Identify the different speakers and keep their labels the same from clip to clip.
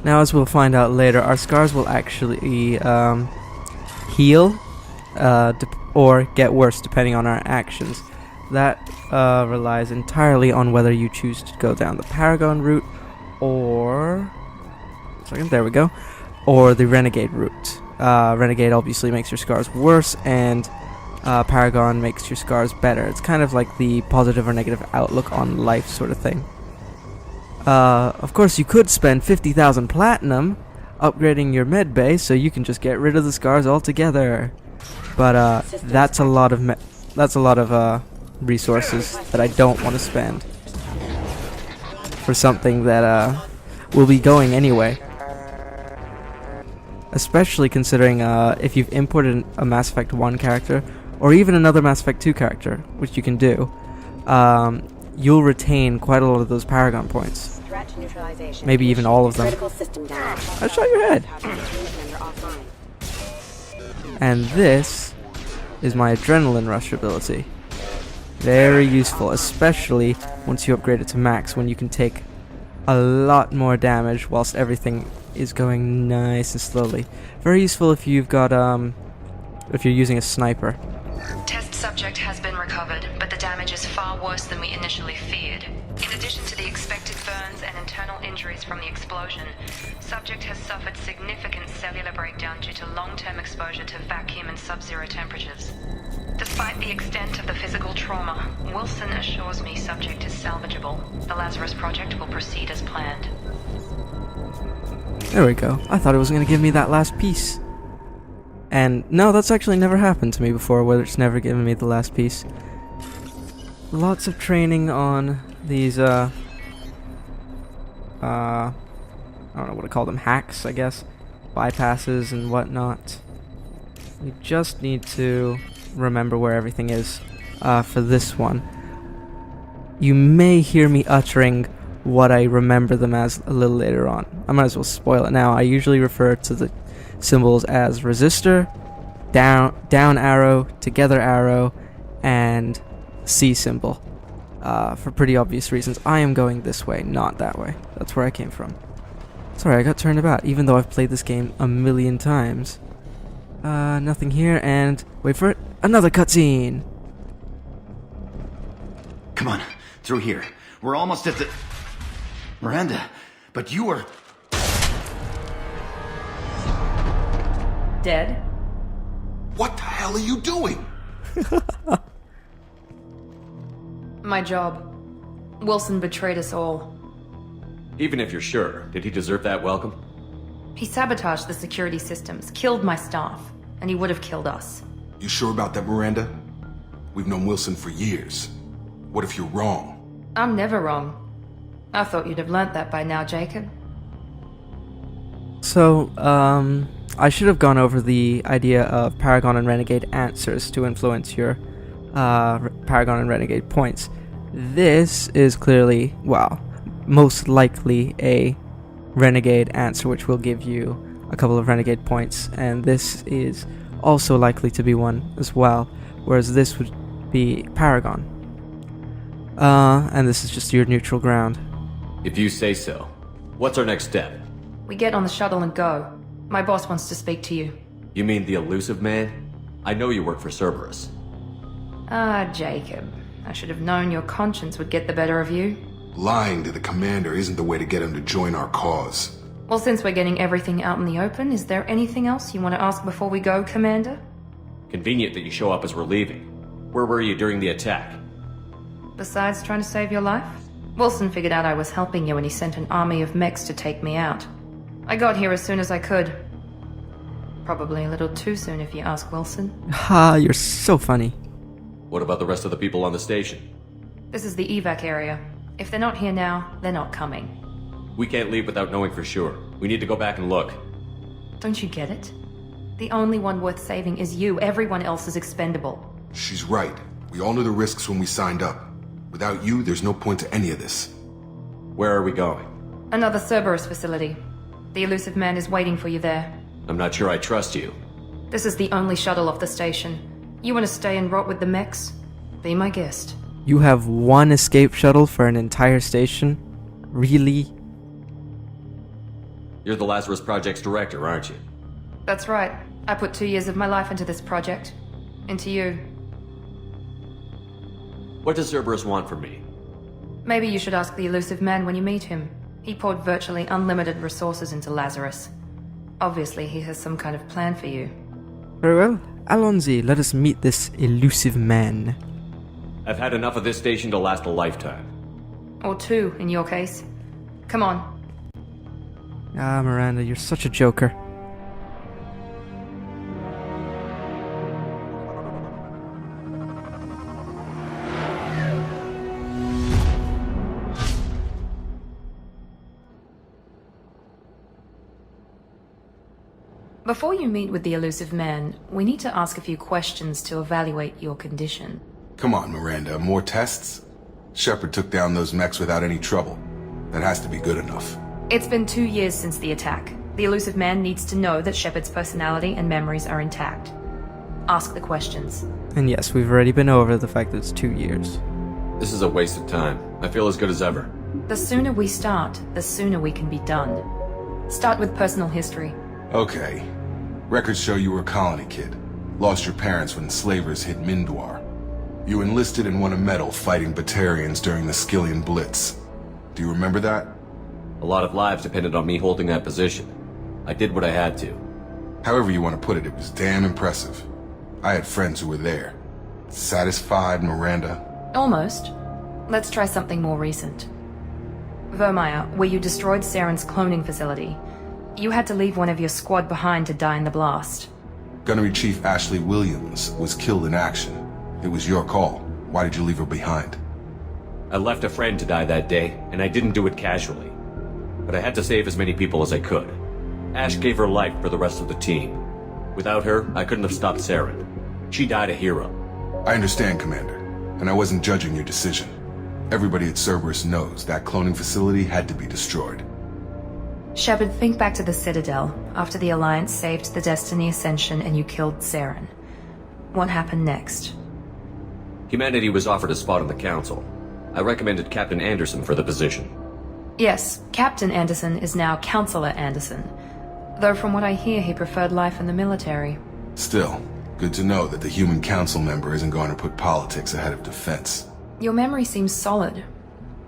Speaker 1: Now, as we'll find out later, our scars will actually heal or get worse depending on our actions. That relies entirely on whether you choose to go down the Paragon route or... there we go. Or the Renegade route. Renegade obviously makes your scars worse, and Paragon makes your scars better. It's kind of like the positive or negative outlook on life sort of thing. Of course, you could spend 50,000 platinum upgrading your med bay so you can just get rid of the scars altogether. But that's a lot of resources that I don't want to spend for something that will be going anyway. Especially considering if you've imported a Mass Effect 1 character or even another Mass Effect 2 character, which you can do, you'll retain quite a lot of those Paragon points. Maybe even all of them. I shot your head. And this is my Adrenaline Rush ability. Very useful, especially once you upgrade it to max, when you can take a lot more damage whilst everything is going nice and slowly. Very useful if you've got if you're using a sniper.
Speaker 2: Test subject has been recovered, but the damage is far worse than we initially feared. In addition to the expected burns and internal injuries from the explosion, subject has suffered significant cellular breakdown due to long-term exposure to vacuum and sub-zero temperatures. Despite the extent of the physical trauma, Wilson assures me subject is salvageable. The Lazarus project will proceed as planned.
Speaker 1: There we go. I thought it was going to give me that last piece. And no, that's actually never happened to me before, where it's never given me the last piece. Lots of training on these, I don't know what to call them, hacks, I guess. Bypasses and whatnot. We just need to remember where everything is for this one. You may hear me uttering what I remember them as a little later on. I might as well spoil it now. I usually refer to the symbols as resistor, down arrow, together arrow, and C symbol. For pretty obvious reasons. I am going this way, not that way. That's where I came from. Sorry, I got turned about, even though I've played this game a million times. Nothing here, and wait for it. Another cutscene!
Speaker 3: Come on, through here. We're almost at the... Miranda, but you were...
Speaker 2: Dead?
Speaker 4: What the hell are you doing?
Speaker 2: My job. Wilson betrayed us all.
Speaker 5: Even if you're sure, did he deserve that welcome?
Speaker 2: He sabotaged the security systems, killed my staff, and he would have killed us.
Speaker 4: You sure about that, Miranda? We've known Wilson for years. What if you're wrong?
Speaker 2: I'm never wrong. I thought you'd have learnt that by now, Jacob.
Speaker 1: So, I should have gone over the idea of Paragon and Renegade answers to influence your Paragon and Renegade points. This is clearly, well, most likely a Renegade answer, which will give you a couple of Renegade points, and this is also likely to be one as well, whereas this would be Paragon. And this is just your neutral ground.
Speaker 5: If you say so. What's our next step?
Speaker 2: We get on the shuttle and go. My boss wants to speak to you.
Speaker 5: You mean the Illusive Man? I know you work for Cerberus.
Speaker 2: Ah, Jacob. I should have known your conscience would get the better of you.
Speaker 4: Lying to the commander isn't the way to get him to join our cause.
Speaker 2: Well, since we're getting everything out in the open, is there anything else you want to ask before we go, Commander?
Speaker 5: Convenient that you show up as we're leaving. Where were you during the attack?
Speaker 2: Besides trying to save your life? Wilson figured out I was helping you and he sent an army of mechs to take me out. I got here as soon as I could. Probably a little too soon if you ask Wilson.
Speaker 1: Ha, you're so funny.
Speaker 5: What about the rest of the people on the station?
Speaker 2: This is the evac area. If they're not here now, they're not coming.
Speaker 5: We can't leave without knowing for sure. We need to go back and look.
Speaker 2: Don't you get it? The only one worth saving is you. Everyone else is expendable.
Speaker 4: She's right. We all knew the risks when we signed up. Without you, there's no point to any of this.
Speaker 5: Where are we going?
Speaker 2: Another Cerberus facility. The Illusive Man is waiting for you there.
Speaker 5: I'm not sure I trust you.
Speaker 2: This is the only shuttle off the station. You want to stay and rot with the mechs? Be my guest.
Speaker 1: You have one escape shuttle for an entire station? Really?
Speaker 5: You're the Lazarus Project's director, aren't you?
Speaker 2: That's right. I put 2 years of my life into this project. Into you.
Speaker 5: What does Cerberus want from me?
Speaker 2: Maybe you should ask the Illusive Man when you meet him. He poured virtually unlimited resources into Lazarus. Obviously, he has some kind of plan for you.
Speaker 1: Very well. Alonzi, let us meet this Illusive Man.
Speaker 5: I've had enough of this station to last a lifetime.
Speaker 2: Or 2, in your case. Come on.
Speaker 1: Ah, Miranda, you're such a joker.
Speaker 2: Before you meet with the Illusive Man, we need to ask a few questions to evaluate your condition.
Speaker 4: Come on, Miranda, more tests? Sheppard took down those mechs without any trouble. That has to be good enough.
Speaker 2: It's been 2 years since the attack. The Illusive Man needs to know that Sheppard's personality and memories are intact. Ask the questions.
Speaker 1: And yes, we've already been over the fact that it's 2 years.
Speaker 5: This is a waste of time. I feel as good as ever.
Speaker 2: The sooner we start, the sooner we can be done. Start with personal history.
Speaker 4: Okay. Records show you were a colony kid. Lost your parents when slavers hit Mindwar. You enlisted and won a medal fighting Batarians during the Skillian Blitz. Do you remember that?
Speaker 5: A lot of lives depended on me holding that position. I did what I had to.
Speaker 4: However you want to put it, it was damn impressive. I had friends who were there. Satisfied, Miranda?
Speaker 2: Almost. Let's try something more recent. Vermeer, where you destroyed Saren's cloning facility. You had to leave one of your squad behind to die in the blast.
Speaker 4: Gunnery Chief Ashley Williams was killed in action. It was your call. Why did you leave her behind?
Speaker 5: I left a friend to die that day, and I didn't do it casually. But I had to save as many people as I could. Ash gave her life for the rest of the team. Without her, I couldn't have stopped Saren. She died a hero.
Speaker 4: I understand, Commander, and I wasn't judging your decision. Everybody at Cerberus knows that cloning facility had to be destroyed.
Speaker 2: Sheppard, think back to the Citadel, after the Alliance saved the Destiny Ascension and you killed Saren. What happened next?
Speaker 5: Humanity was offered a spot on the Council. I recommended Captain Anderson for the position.
Speaker 2: Yes, Captain Anderson is now Counselor Anderson. Though from what I hear, he preferred life in the military.
Speaker 4: Still, good to know that the human council member isn't going to put politics ahead of defense.
Speaker 2: Your memory seems solid.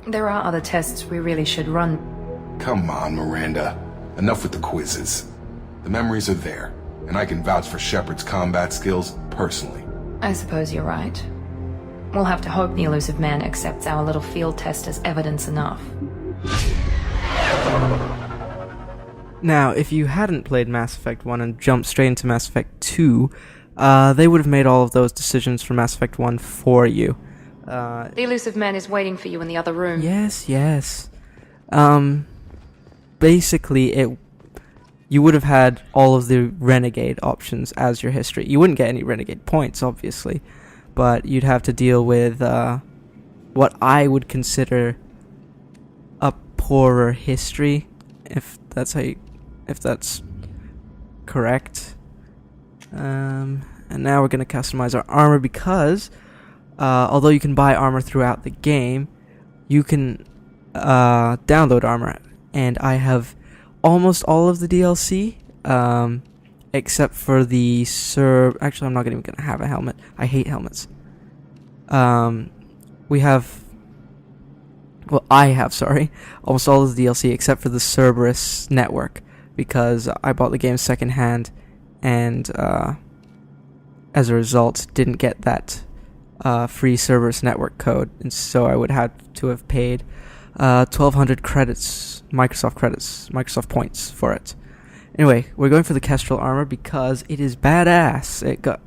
Speaker 2: There are other tests we really should run.
Speaker 4: Come on, Miranda. Enough with the quizzes. The memories are there, and I can vouch for Sheppard's combat skills personally.
Speaker 2: I suppose you're right. We'll have to hope the Illusive Man accepts our little field test as evidence enough.
Speaker 1: Now, if you hadn't played Mass Effect 1 and jumped straight into Mass Effect 2, they would have made all of those decisions for Mass Effect 1 for you.
Speaker 2: The Illusive Man is waiting for you in the other room.
Speaker 1: Yes. Basically, you would have had all of the Renegade options as your history. You wouldn't get any Renegade points, obviously, but you'd have to deal with what I would consider a poorer history, if that's correct. And now we're going to customize our armor because, although you can buy armor throughout the game, you can download armor. And I have almost all of the DLC, except for the Actually, I'm not even going to have a helmet. I hate helmets. I have almost all of the DLC except for the Cerberus network, because I bought the game secondhand, and as a result, didn't get that free Cerberus network code, and so I would have to have paid 1,200 credits, Microsoft points for it. Anyway, we're going for the Kestrel armor because it is badass.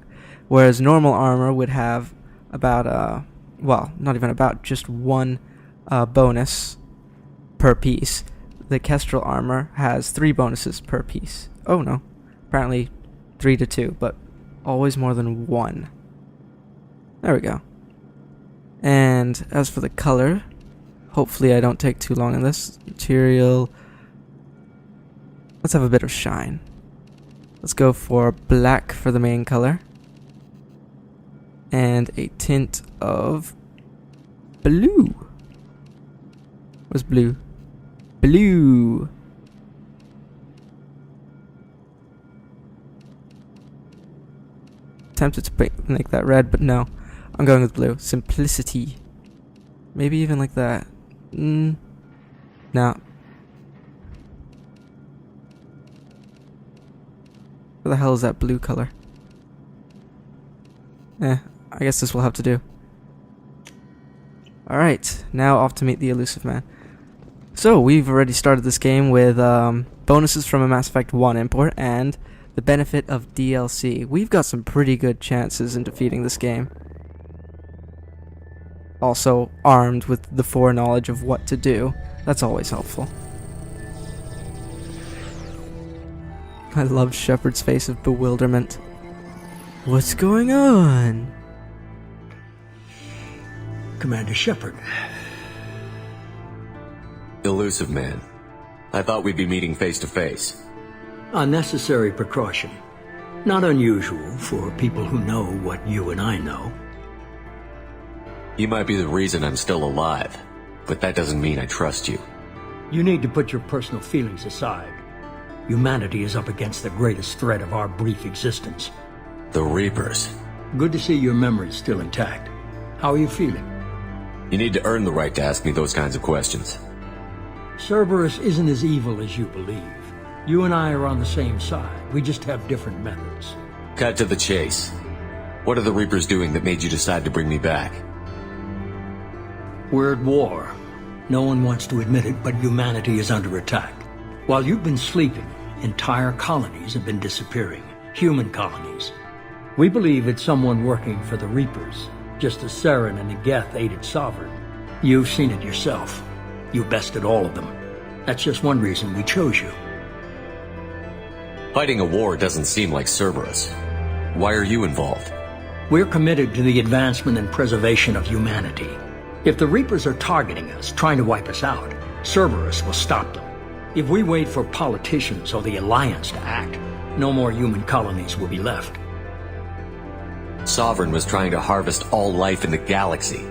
Speaker 1: Whereas normal armor would have about just one bonus per piece. The Kestrel armor has 3 bonuses per piece. Oh no, apparently 3 to 2, but always more than 1. There we go. And as for the color, hopefully I don't take too long on this. Material. Let's have a bit of shine. Let's go for black for the main color. And a tint of blue. What's blue? Blue. tempted to make that red, but no. I'm going with blue. Simplicity. Maybe even like that. No. What the hell is that blue color? I guess this will have to do. Alright, now off to meet the Illusive Man. So, we've already started this game with bonuses from a Mass Effect 1 import and the benefit of DLC. We've got some pretty good chances in defeating this game. Also, armed with the foreknowledge of what to do. That's always helpful. I love Sheppard's face of bewilderment. What's going on?
Speaker 6: Commander Sheppard.
Speaker 5: Illusive Man. I thought we'd be meeting face to face.
Speaker 6: Unnecessary precaution. Not unusual for people who know what you and I know.
Speaker 5: You might be the reason I'm still alive, but that doesn't mean I trust you.
Speaker 6: You need to put your personal feelings aside. Humanity is up against the greatest threat of our brief existence.
Speaker 5: The Reapers.
Speaker 6: Good to see your memory's still intact. How are you feeling?
Speaker 5: You need to earn the right to ask me those kinds of questions.
Speaker 6: Cerberus isn't as evil as you believe. You and I are on the same side. We just have different methods.
Speaker 5: Cut to the chase. What are the Reapers doing that made you decide to bring me back?
Speaker 6: We're at war. No one wants to admit it, but humanity is under attack. While you've been sleeping, entire colonies have been disappearing. Human colonies. We believe it's someone working for the Reapers, just as Saren and Negeth aided Sovereign. You've seen it yourself. You bested all of them. That's just one reason we chose you.
Speaker 5: Fighting a war doesn't seem like Cerberus. Why are you involved?
Speaker 6: We're committed to the advancement and preservation of humanity. If the Reapers are targeting us, trying to wipe us out, Cerberus will stop them. If we wait for politicians or the Alliance to act, no more human colonies will be left.
Speaker 5: Sovereign was trying to harvest all life in the galaxy.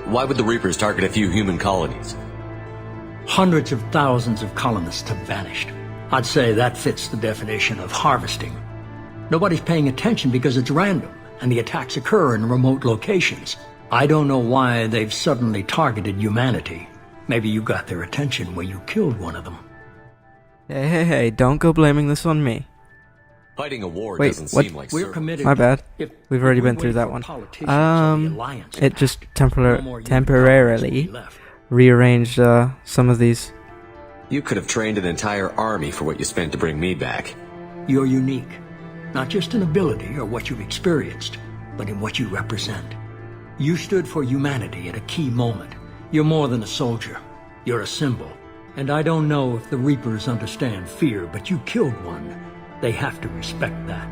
Speaker 5: Why would the Reapers target a few human colonies?
Speaker 6: Hundreds of thousands of colonists have vanished. I'd say that fits the definition of harvesting. Nobody's paying attention because it's random, and the attacks occur in remote locations. I don't know why they've suddenly targeted humanity. Maybe you got their attention when you killed one of them.
Speaker 1: Hey, don't go blaming this on me.
Speaker 5: Fighting a war
Speaker 1: Wait,
Speaker 5: doesn't
Speaker 1: what?
Speaker 5: seem like
Speaker 6: We're
Speaker 5: Cerberus.
Speaker 6: committed.
Speaker 1: My bad.
Speaker 6: We've
Speaker 1: already been through that one. It just temporarily rearranged some of these.
Speaker 5: You could have trained an entire army for what you spent to bring me back.
Speaker 6: You're unique. Not just in ability or what you've experienced, but in what you represent. You stood for humanity at a key moment. You're more than a soldier. You're a symbol. And I don't know if the Reapers understand fear, but you killed one. They have to respect that.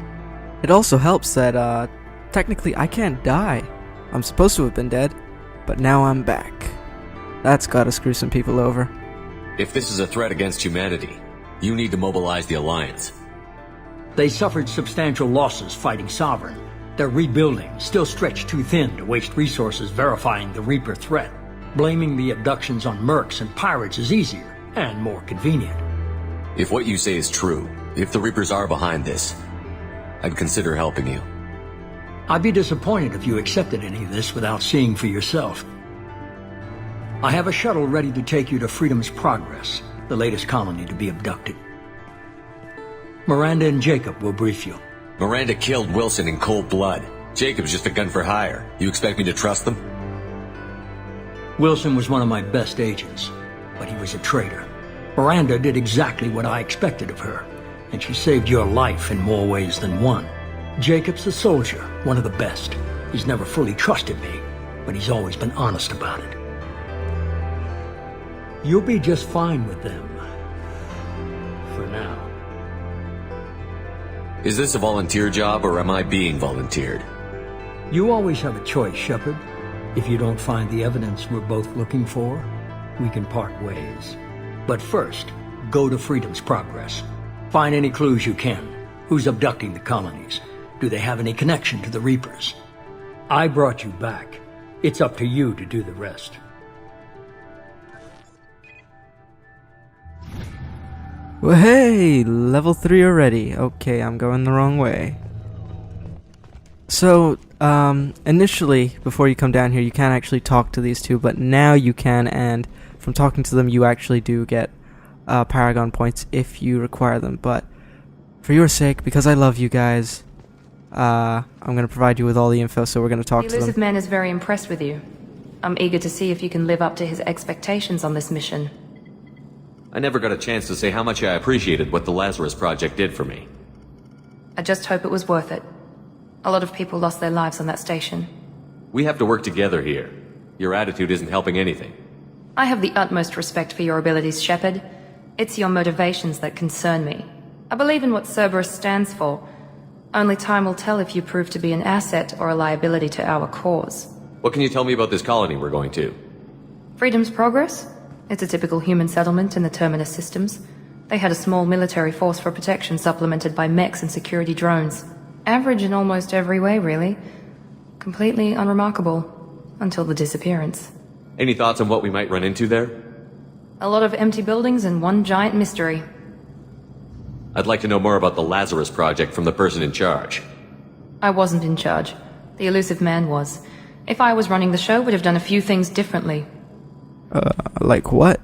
Speaker 1: It also helps that, technically I can't die. I'm supposed to have been dead, but now I'm back. That's gotta screw some people over.
Speaker 5: If this is a threat against humanity, you need to mobilize the Alliance.
Speaker 6: They suffered substantial losses fighting Sovereign. They're rebuilding, still stretched too thin to waste resources verifying the Reaper threat. Blaming the abductions on mercs and pirates is easier and more convenient.
Speaker 5: If what you say is true, if the Reapers are behind this, I'd consider helping you.
Speaker 6: I'd be disappointed if you accepted any of this without seeing for yourself. I have a shuttle ready to take you to Freedom's Progress, the latest colony to be abducted. Miranda and Jacob will brief you.
Speaker 5: Miranda killed Wilson in cold blood. Jacob's just a gun for hire. You expect me to trust them?
Speaker 6: Wilson was one of my best agents, but he was a traitor. Miranda did exactly what I expected of her, and she saved your life in more ways than one. Jacob's a soldier, one of the best. He's never fully trusted me, but he's always been honest about it. You'll be just fine with them. For now.
Speaker 5: Is this a volunteer job, or am I being volunteered?
Speaker 6: You always have a choice, Sheppard. If you don't find the evidence we're both looking for, we can part ways. But first, go to Freedom's Progress. Find any clues you can. Who's abducting the colonies? Do they have any connection to the Reapers? I brought you back. It's up to you to do the rest.
Speaker 1: Well, hey, level 3 already. Okay, I'm going the wrong way. So, initially, before you come down here, you can't actually talk to these two, but now you can, and from talking to them, you actually do get Paragon points if you require them. But for your sake, because I love you guys, I'm going to provide you with all the info, so we're going to talk to
Speaker 2: The Illusive
Speaker 1: them.
Speaker 2: Man is very impressed with you. I'm eager to see if you can live up to his expectations on this mission.
Speaker 5: I never got a chance to say how much I appreciated what the Lazarus Project did for me.
Speaker 2: I just hope it was worth it. A lot of people lost their lives on that station.
Speaker 5: We have to work together here. Your attitude isn't helping anything.
Speaker 2: I have the utmost respect for your abilities, Sheppard. It's your motivations that concern me. I believe in what Cerberus stands for. Only time will tell if you prove to be an asset or a liability to our cause.
Speaker 5: What can you tell me about this colony we're going to?
Speaker 2: Freedom's Progress? It's a typical human settlement in the Terminus systems. They had a small military force for protection supplemented by mechs and security drones. Average in almost every way, really. Completely unremarkable. Until the disappearance.
Speaker 5: Any thoughts on what we might run into there?
Speaker 2: A lot of empty buildings and one giant mystery.
Speaker 5: I'd like to know more about the Lazarus Project from the person in charge.
Speaker 2: I wasn't in charge. The Illusive Man was. If I was running the show, would have done a few things differently.
Speaker 1: Like what?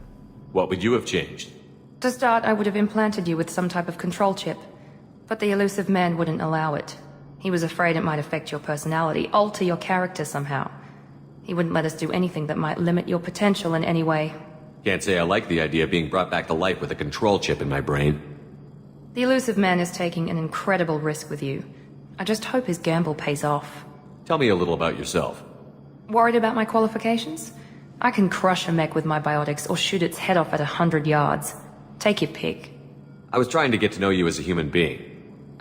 Speaker 5: What would you have changed?
Speaker 2: To start, I would have implanted you with some type of control chip. But the Illusive Man wouldn't allow it. He was afraid it might affect your personality, alter your character somehow. He wouldn't let us do anything that might limit your potential in any way.
Speaker 5: Can't say I like the idea of being brought back to life with a control chip in my brain.
Speaker 2: The Illusive Man is taking an incredible risk with you. I just hope his gamble pays off.
Speaker 5: Tell me a little about yourself.
Speaker 2: Worried about my qualifications? I can crush a mech with my biotics or shoot its head off at 100 yards. Take your pick.
Speaker 5: I was trying to get to know you as a human being.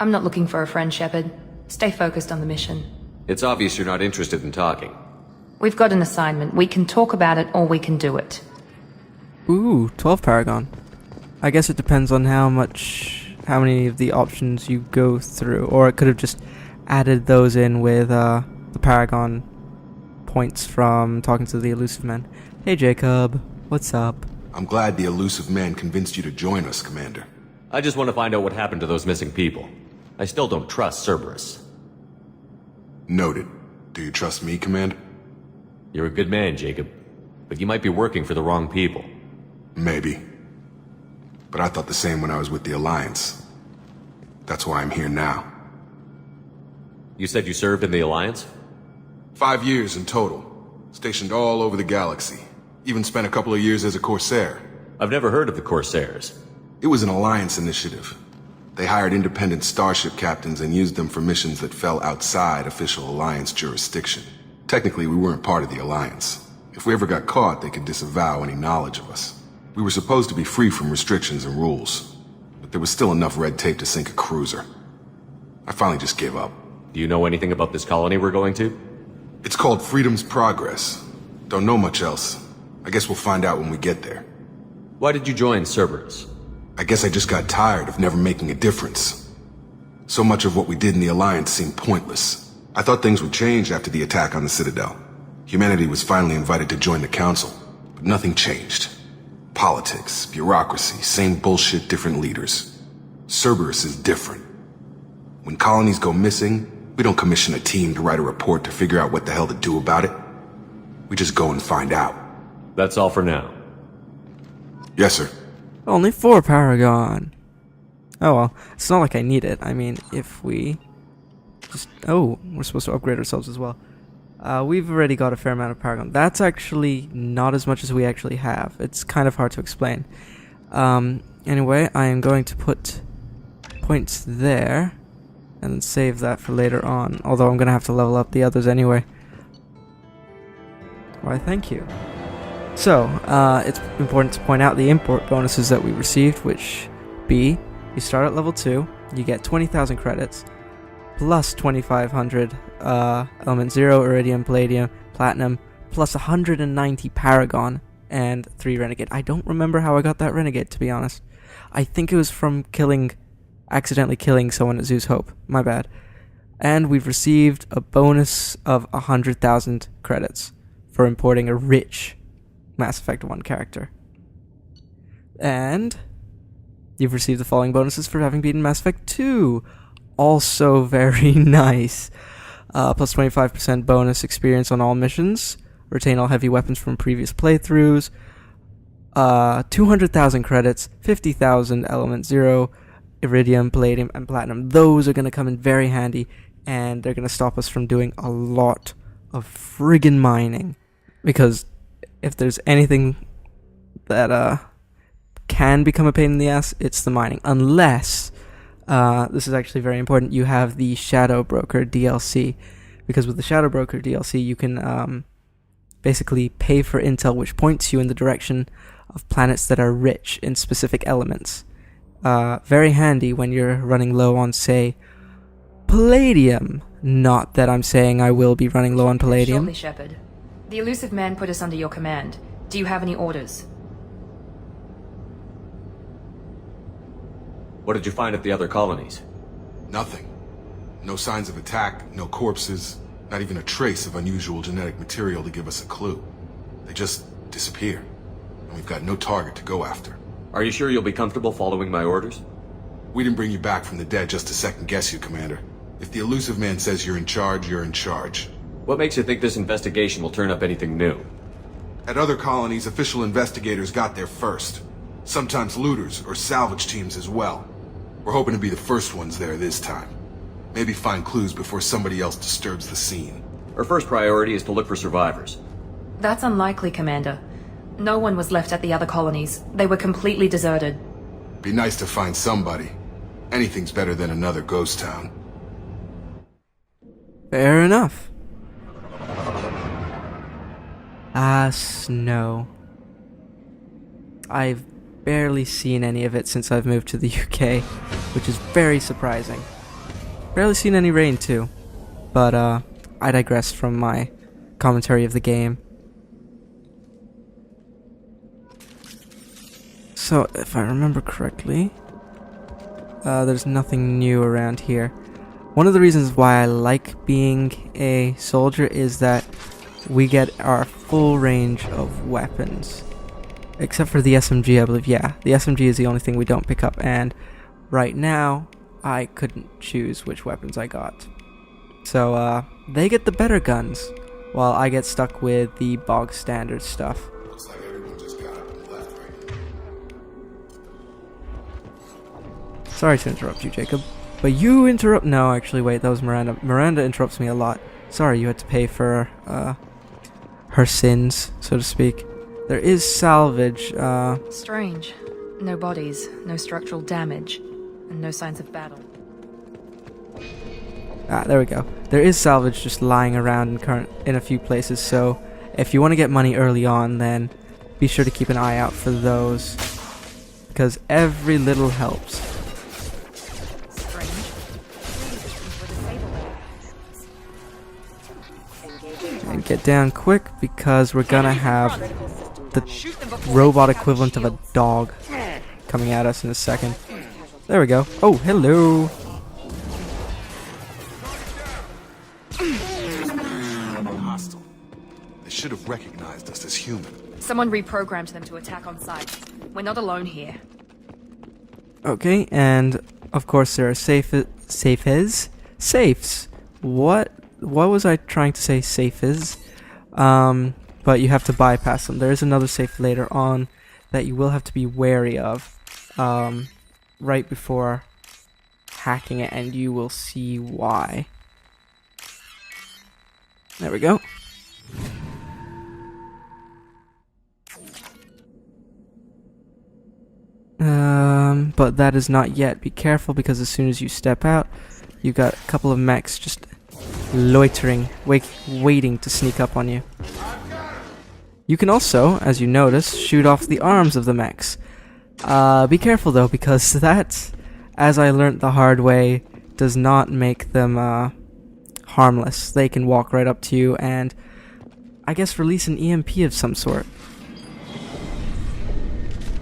Speaker 2: I'm not looking for a friend, Sheppard. Stay focused on the mission.
Speaker 5: It's obvious you're not interested in talking.
Speaker 2: We've got an assignment. We can talk about it or we can do it.
Speaker 1: Ooh, 12 Paragon. I guess it depends on how many of the options you go through, or it could have just added those in with the Paragon points from talking to the Illusive Man. Hey Jacob, what's up?
Speaker 4: I'm glad the Illusive Man convinced you to join us, Commander.
Speaker 5: I just want to find out what happened to those missing people. I still don't trust Cerberus.
Speaker 4: Noted. Do you trust me, Commander?
Speaker 5: You're a good man, Jacob. But you might be working for the wrong people.
Speaker 4: Maybe. But I thought the same when I was with the Alliance. That's why I'm here now.
Speaker 5: You said you served in the Alliance?
Speaker 4: 5 years in total. Stationed all over the galaxy. Even spent a couple of years as a Corsair.
Speaker 5: I've never heard of the Corsairs.
Speaker 4: It was an Alliance initiative. They hired independent starship captains and used them for missions that fell outside official Alliance jurisdiction. Technically, we weren't part of the Alliance. If we ever got caught, they could disavow any knowledge of us. We were supposed to be free from restrictions and rules, but there was still enough red tape to sink a cruiser. I finally just gave up.
Speaker 5: Do you know anything about this colony we're going to?
Speaker 4: It's called Freedom's Progress. Don't know much else. I guess we'll find out when we get there.
Speaker 5: Why did you join Cerberus?
Speaker 4: I guess I just got tired of never making a difference. So much of what we did in the Alliance seemed pointless. I thought things would change after the attack on the Citadel. Humanity was finally invited to join the Council, but nothing changed. Politics, bureaucracy, same bullshit, different leaders. Cerberus is different. When colonies go missing, we don't commission a team to write a report to figure out what the hell to do about it. We just go and find out.
Speaker 5: That's all for now.
Speaker 4: Yes, sir.
Speaker 1: Only 4 Paragon. Oh well, it's not like I need it. I mean, if we just... Oh, we're supposed to upgrade ourselves as well. We've already got a fair amount of Paragon. That's actually not as much as we actually have. It's kind of hard to explain. Anyway, I am going to put points there and then save that for later on. Although I'm going to have to level up the others anyway. Why, thank you. So, it's important to point out the import bonuses that we received, which be, you start at level 2, you get 20,000 credits, plus 2,500 element 0, iridium, palladium, platinum, plus 190 paragon, and 3 renegade. I don't remember how I got that renegade, to be honest. I think it was from accidentally killing someone at Zeus Hope. My bad. And we've received a bonus of 100,000 credits for importing a rich Mass Effect 1 character. And you've received the following bonuses for having beaten Mass Effect 2. Also very nice. Plus 25% bonus experience on all missions. Retain all heavy weapons from previous playthroughs. 200,000 credits, 50,000 element 0, iridium, palladium, and platinum. Those are going to come in very handy, and they're going to stop us from doing a lot of friggin' mining. Because if there's anything that can become a pain in the ass, it's the mining. Unless, this is actually very important, you have the Shadow Broker DLC. Because with the Shadow Broker DLC, you can basically pay for intel which points you in the direction of planets that are rich in specific elements. Very handy when you're running low on, say, palladium. Not that I'm saying I will be running low on palladium.
Speaker 2: Shortly, Sheppard. The Illusive Man put us under your command. Do you have any orders?
Speaker 5: What did you find at the other colonies?
Speaker 4: Nothing. No signs of attack, no corpses, not even a trace of unusual genetic material to give us a clue. They just disappear, and we've got no target to go after.
Speaker 5: Are you sure you'll be comfortable following my orders?
Speaker 4: We didn't bring you back from the dead just to second-guess you, Commander. If the Illusive Man says you're in charge, you're in charge.
Speaker 5: What makes you think this investigation will turn up anything new?
Speaker 4: At other colonies, official investigators got there first. Sometimes looters or salvage teams as well. We're hoping to be the first ones there this time. Maybe find clues before somebody else disturbs the scene.
Speaker 5: Our first priority is to look for survivors.
Speaker 2: That's unlikely, Commander. No one was left at the other colonies. They were completely deserted.
Speaker 4: Be nice to find somebody. Anything's better than another ghost town.
Speaker 1: Fair enough. Snow. I've barely seen any of it since I've moved to the UK, which is very surprising. Barely seen any rain too, but I digress from my commentary of the game. So, if I remember correctly, there's nothing new around here. One of the reasons why I like being a soldier is that we get our full range of weapons. Except for the SMG, I believe. Yeah, the SMG is the only thing we don't pick up, and right now, I couldn't choose which weapons I got. So, they get the better guns, while I get stuck with the bog standard stuff.
Speaker 4: Looks like everyone just got up and left right now.
Speaker 1: Sorry to interrupt you, Jacob. But you interrupt- no, actually, wait, that was Miranda. Miranda interrupts me a lot. Sorry, you had to pay for, her sins, so to speak. There is salvage,
Speaker 2: Strange. No bodies, no structural damage, and no signs of battle.
Speaker 1: there we go. There is salvage just lying around in a few places, so if you want to get money early on, then be sure to keep an eye out for those, because every little helps.
Speaker 2: Strange.
Speaker 1: And get down quick, because we're gonna have the robot equivalent of a dog coming at us in a second. There we go. Oh, hello.
Speaker 4: Hostile. They should have recognized us as human.
Speaker 2: Someone reprogrammed them to attack on sight. We're not alone here.
Speaker 1: Okay, and of course there are safes. What was I trying to say? Safes. But you have to bypass them. There is another safe later on that you will have to be wary of, right before hacking it, and you will see why. There we go. But that is not yet. Be careful, because as soon as you step out, you got a couple of mechs just loitering, waiting to sneak up on you. You can also, as you notice, shoot off the arms of the mechs. Be careful though, because that, as I learnt the hard way, does not make them harmless. They can walk right up to you and, I guess, release an EMP of some sort.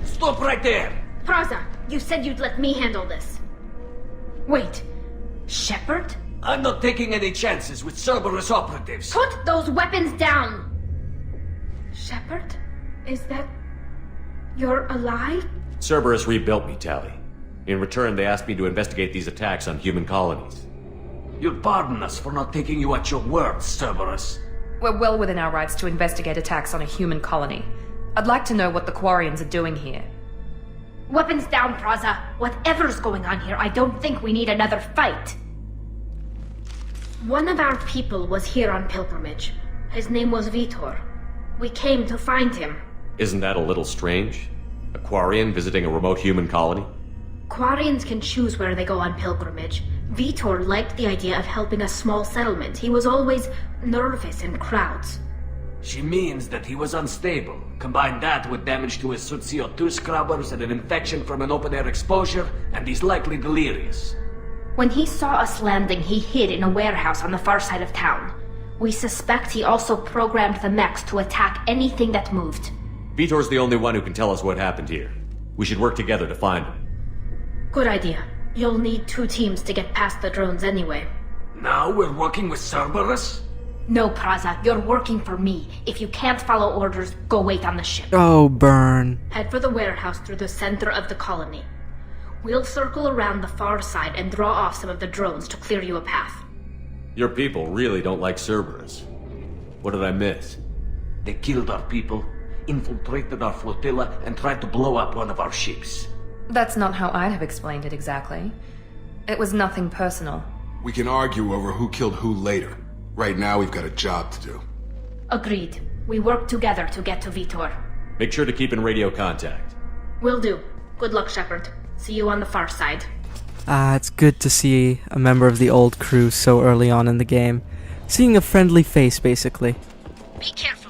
Speaker 7: Stop right there!
Speaker 8: Fraza, you said you'd let me handle this. Wait, Sheppard?
Speaker 7: I'm not taking any chances with Cerberus operatives.
Speaker 8: Put those weapons down! Sheppard? Is that... you're alive?
Speaker 5: Cerberus rebuilt me, Tally. In return, they asked me to investigate these attacks on human colonies.
Speaker 7: You'll pardon us for not taking you at your word, Cerberus.
Speaker 2: We're well within our rights to investigate attacks on a human colony. I'd like to know what the Quarians are doing here.
Speaker 8: Weapons down, Praza. Whatever's going on here, I don't think we need another fight. One of our people was here on pilgrimage. His name was Vitor. We came to find him.
Speaker 5: Isn't that a little strange? A Quarian visiting a remote human colony?
Speaker 8: Quarians can choose where they go on pilgrimage. Vitor liked the idea of helping a small settlement. He was always nervous in crowds.
Speaker 7: She means that he was unstable. Combine that with damage to his CO2 scrubbers and an infection from an open-air exposure, and he's likely delirious.
Speaker 8: When he saw us landing, he hid in a warehouse on the far side of town. We suspect he also programmed the mechs to attack anything that moved.
Speaker 5: Vitor's the only one who can tell us what happened here. We should work together to find him.
Speaker 8: Good idea. You'll need 2 teams to get past the drones anyway.
Speaker 7: Now we're working with Cerberus?
Speaker 8: No, Praza, you're working for me. If you can't follow orders, go wait on the ship.
Speaker 1: Oh, burn.
Speaker 8: Head for the warehouse through the center of the colony. We'll circle around the far side and draw off some of the drones to clear you a path.
Speaker 5: Your people really don't like Cerberus. What did I miss?
Speaker 7: They killed our people, infiltrated our flotilla, and tried to blow up one of our ships.
Speaker 2: That's not how I'd have explained it exactly. It was nothing personal.
Speaker 4: We can argue over who killed who later. Right now, we've got a job to do.
Speaker 8: Agreed. We work together to get to Vitor.
Speaker 5: Make sure to keep in radio contact.
Speaker 8: Will do. Good luck, Sheppard. See you on the far side.
Speaker 1: It's good to see a member of the old crew so early on in the game. Seeing a friendly face, basically.
Speaker 8: Be careful.